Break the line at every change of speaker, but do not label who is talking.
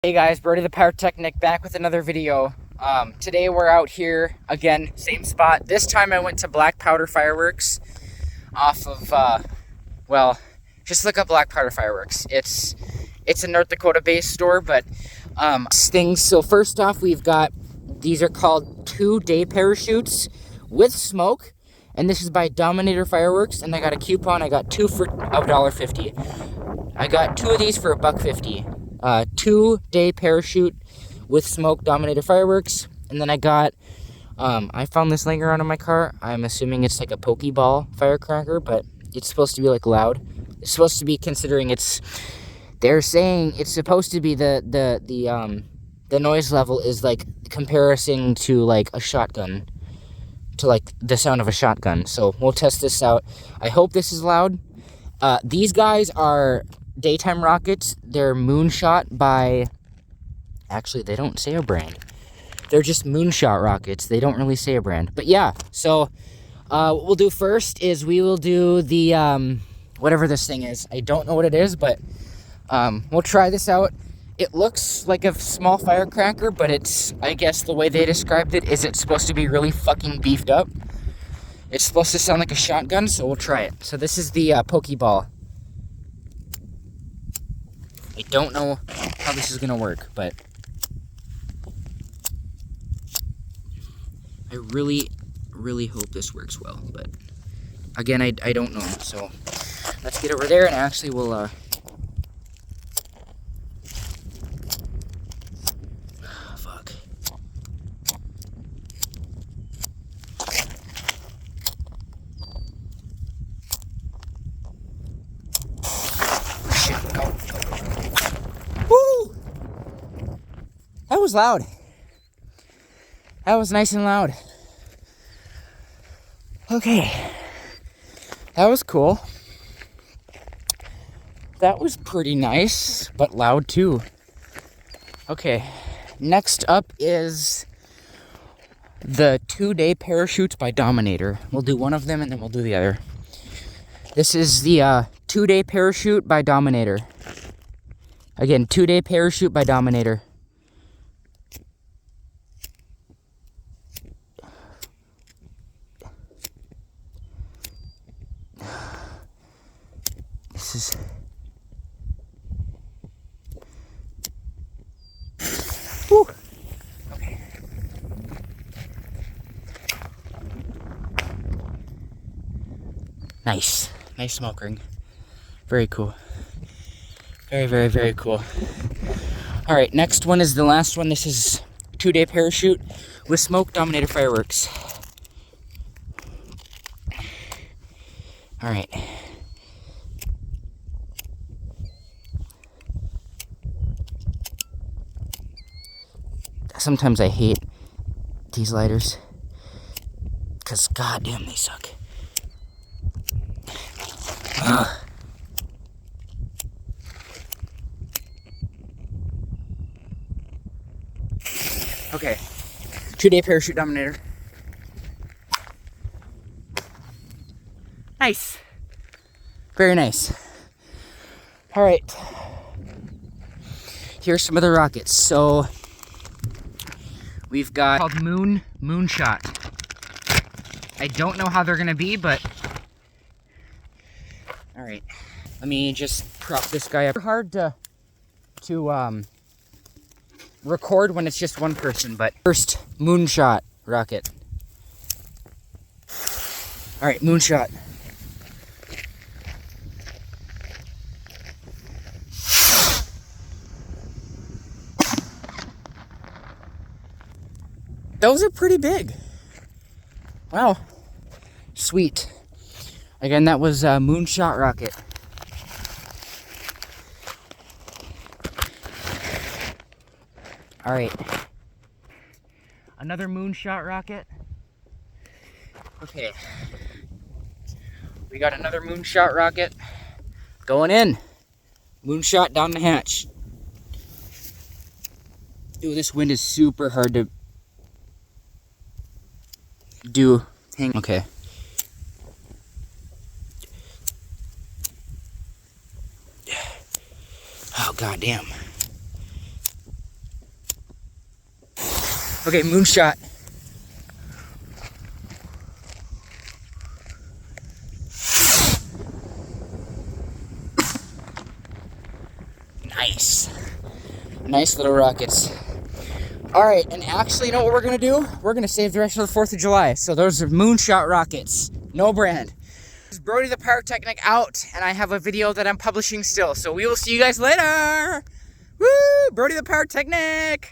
Hey guys, Brody the Pyrotechnic back with another video. Today we're out here again, same spot. This time I went to Black Powder Fireworks off of, just look up Black Powder Fireworks. It's a North Dakota based store, but things. So first off, we've got, these are called 2-day parachutes with smoke, and this is by Dominator Fireworks, and I got a coupon. I got two for $1.50. I got two of these for $1.50. 2-day parachute with smoke, Dominator Fireworks. And then I got, I found this laying around in my car. I'm assuming it's like a Pokeball firecracker, but it's supposed to be like loud. It's supposed to be, considering they're saying it's supposed to be the noise level is like comparison to like a shotgun, to like the sound of a shotgun. So we'll test this out. I hope this is loud. These guys are daytime rockets. They're Moonshot by, actually they don't say a brand, they're just Moonshot rockets. They don't really say a brand, but yeah. So what we'll do first is we will do the whatever this thing is. I don't know what it is, but we'll try this out. It looks like a small firecracker, but it's, I guess the way they described it is it's supposed to be really fucking beefed up. It's supposed to sound like a shotgun, so we'll try it. So this is the Pokeball. I don't know how this is gonna work, but I really hope this works well. But again, I don't know. So let's get over there, and actually we'll fuck. Shit, go. Woo! That was loud. That was nice and loud. Okay. That was cool. That was pretty nice, but loud too. Okay. Next up is the 2-day parachutes by Dominator. We'll do one of them and then we'll do the other. This is the 2-day parachute by Dominator. Again, 2-day parachute by Dominator. This is... Whew. Okay. Nice. Nice smoke ring. Very cool. Very cool. Alright, next one is the last one. This is 2-day parachute with smoke, Dominator Fireworks. Alright. Sometimes I hate these lighters, because goddamn they suck. Ugh. Okay, 2-day parachute, Dominator. Nice. Very nice. All right. Here's some of the rockets. So we've got called Moonshot. I don't know how they're gonna be, but all right. Let me just prop this guy up. It's hard to record when it's just one person, but first, Moonshot rocket. All right, Moonshot. Those are pretty big. Wow. Sweet. Again, that was a Moonshot rocket. All right. Another Moonshot rocket. Okay. We got another Moonshot rocket going in. Moonshot down the hatch. Dude, this wind is super hard to do. Hang. Okay. Oh, goddamn. Okay, moonshot. Nice. Nice little rockets. Alright, and actually, you know what we're going to do? We're going to save the rest of the 4th of July. So those are moonshot rockets. No brand. This is Brody the Pyrotechnic out, and I have a video that I'm publishing still. So we will see you guys later. Woo! Brody the Pyrotechnic!